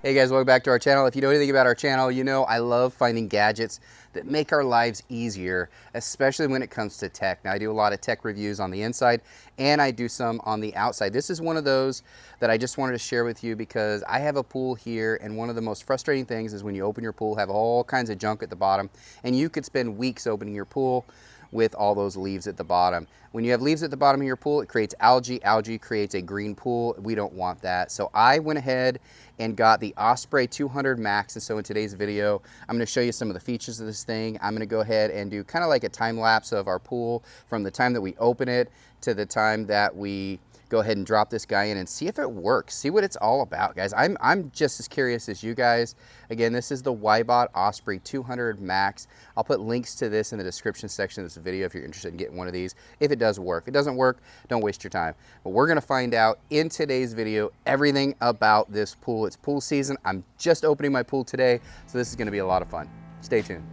Hey guys, welcome back to our channel. If you know anything about our channel, you know I love finding gadgets that make our lives easier, especially when it comes to tech. Now I do a lot of tech reviews on the inside and I do some on the outside. This is one of those that I just wanted to share with you because I have a pool here, and one of the most frustrating things is when you open your pool, have all kinds of junk at the bottom, and you could spend weeks opening your pool with all those leaves at the bottom. When you have leaves at the bottom of your pool, it creates algae. Algae creates a green pool. We don't want that. So I went ahead and got the Osprey 200 Max. And so in today's video, I'm gonna show you some of the features of this thing. I'm gonna go ahead and do kind of like a time lapse of our pool from the time that we open it to the time that we go ahead and drop this guy in and see if it works, see what it's all about, guys. I'm just as curious as you guys. Again, this is the Wybot Osprey 200 Max. I'll put links to this in the description section of this video if you're interested in getting one of these, if it does work. If it doesn't work, don't waste your time. But we're gonna find out in today's video everything about this pool. It's pool season. I'm just opening my pool today, so this is gonna be a lot of fun. Stay tuned.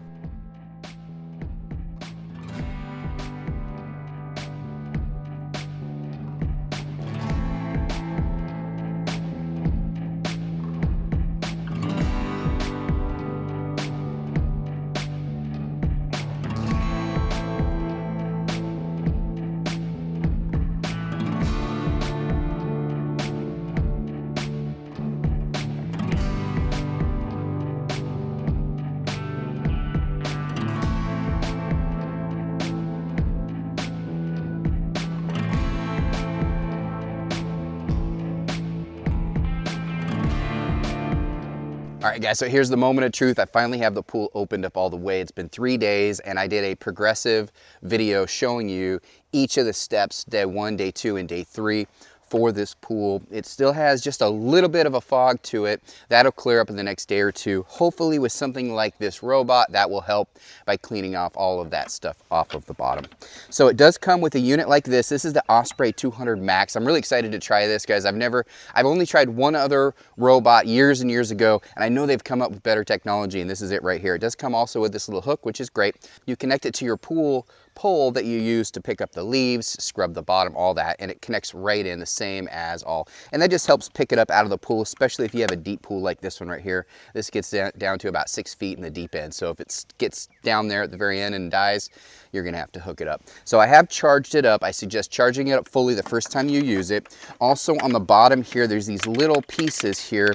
All right, guys, so here's the moment of truth. I finally have the pool opened up all the way. It's been 3 days, and I did a progressive video showing you each of the steps, day 1, day 2, and day 3 for this pool. It still has just a little bit of a fog to it. That'll clear up in the next day or two. Hopefully with something like this robot, that will help by cleaning off all of that stuff off of the bottom. So it does come with a unit like this. This is the Osprey 200 Max. I'm really excited to try this, guys. I've only tried one other robot years and years ago, and I know they've come up with better technology, and this is it right here. It does come also with this little hook, which is great. You connect it to your pool pole that you use to pick up the leaves, scrub the bottom, all that, and it connects right in, the same as all. And that just helps pick it up out of the pool, especially if you have a deep pool like this one right here. This gets down to about 6 feet in the deep end. So if it gets down there at the very end and dies, you're gonna have to hook it up. So I have charged it up. I suggest charging it up fully the first time you use it. Also on the bottom here, there's these little pieces here.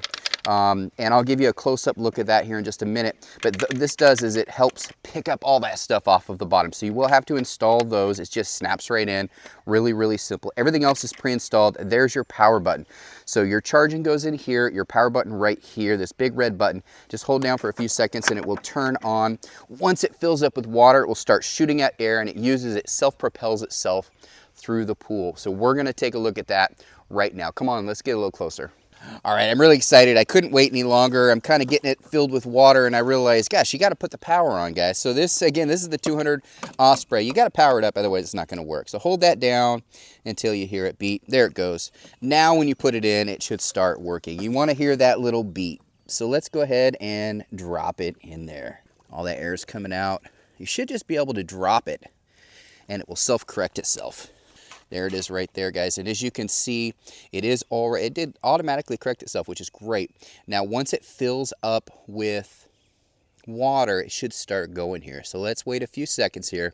And I'll give you a close-up look at that here in just a minute. But this does is it helps pick up all that stuff off of the bottom. So you will have to install those. It just snaps right in. Really, really simple. Everything else is pre-installed. There's your power button. So your charging goes in here, your power button right here, this big red button. Just hold down for a few seconds and it will turn on. Once it fills up with water, it will start shooting out air, and it self-propels itself through the pool. So we're gonna take a look at that right now. Come on, let's get a little closer. All right, I'm really excited. I couldn't wait any longer. I'm kind of getting it filled with water, and I realized, gosh, you got to put the power on, guys. So this, again, this is the 200 Osprey. You got to power it up, otherwise it's not going to work. So hold that down until you hear it beep. There it goes. Now when you put it in, it should start working. You want to hear that little beep. So let's go ahead and drop it in there. All that air is coming out. You should just be able to drop it, and it will self-correct itself. There it is right there, guys. And as you can see, it did automatically correct itself, which is great. Now, once it fills up with water, it should start going here. So let's wait a few seconds here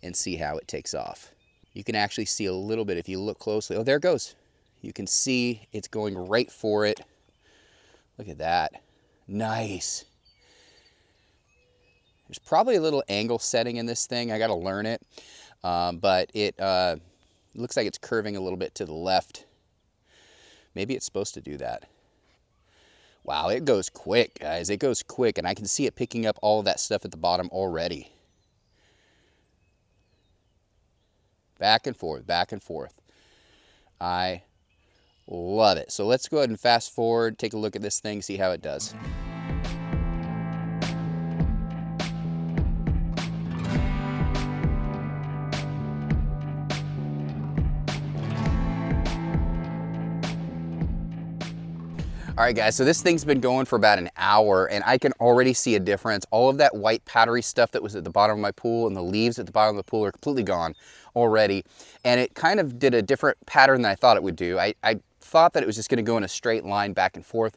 and see how it takes off. You can actually see a little bit if you look closely. Oh, there it goes. You can see it's going right for it. Look at that. Nice. There's probably a little angle setting in this thing. I got to learn it. But it looks like it's curving a little bit to the left. Maybe it's supposed to do that. Wow, it goes quick, guys. It goes quick, and I can see it picking up all of that stuff at the bottom already. Back and forth, back and forth. I love it. So let's go ahead and fast forward, take a look at this thing, see how it does. All right, guys, so this thing's been going for about an hour, and I can already see a difference. All of that white powdery stuff that was at the bottom of my pool and the leaves at the bottom of the pool are completely gone already. And it kind of did a different pattern than I thought it would do. I thought that it was just gonna go in a straight line back and forth,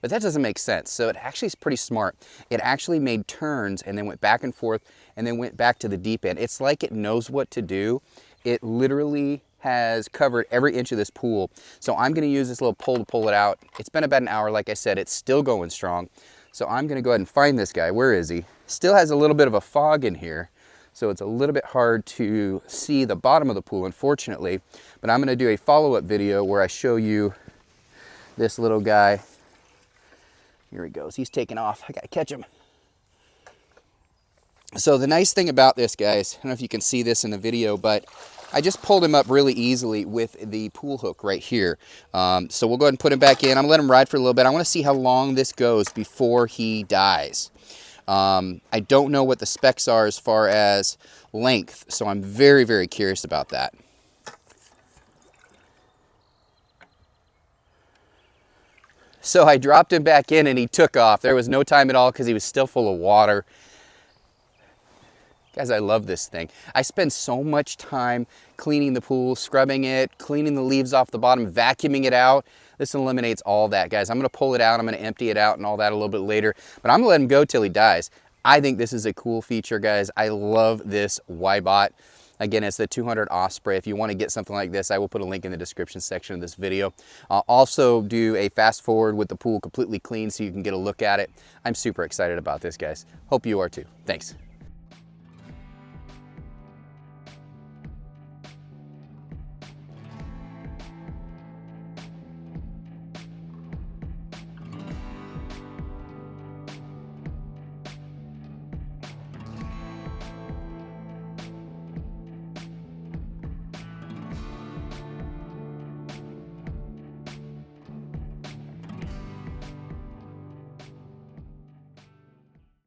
but that doesn't make sense. So it actually is pretty smart. It actually made turns and then went back and forth and then went back to the deep end. It's like it knows what to do. It literally has covered every inch of this pool. So I'm gonna use this little pole to pull it out. It's been about an hour, like I said, it's still going strong. So I'm gonna go ahead and find this guy. Where is he? Still has a little bit of a fog in here, so it's a little bit hard to see the bottom of the pool, unfortunately. But I'm gonna do a follow-up video where I show you this little guy. Here he goes, he's taking off. I gotta catch him. So the nice thing about this, guys, I don't know if you can see this in the video, but I just pulled him up really easily with the pool hook right here. So we'll go ahead and put him back in. I'm gonna let him ride for a little bit. I wanna see how long this goes before he dies. I don't know what the specs are as far as length, so I'm very, very curious about that. So I dropped him back in and he took off. There was no time at all because he was still full of water. Guys, I love this thing. I spend so much time cleaning the pool, scrubbing it, cleaning the leaves off the bottom, vacuuming it out. This eliminates all that, guys. I'm gonna pull it out, I'm gonna empty it out and all that a little bit later, but I'm gonna let him go till he dies. I think this is a cool feature, guys. I love this Wybot. Again, it's the 200 Osprey. If you wanna get something like this, I will put a link in the description section of this video. I'll also do a fast forward with the pool completely clean so you can get a look at it. I'm super excited about this, guys. Hope you are too. Thanks.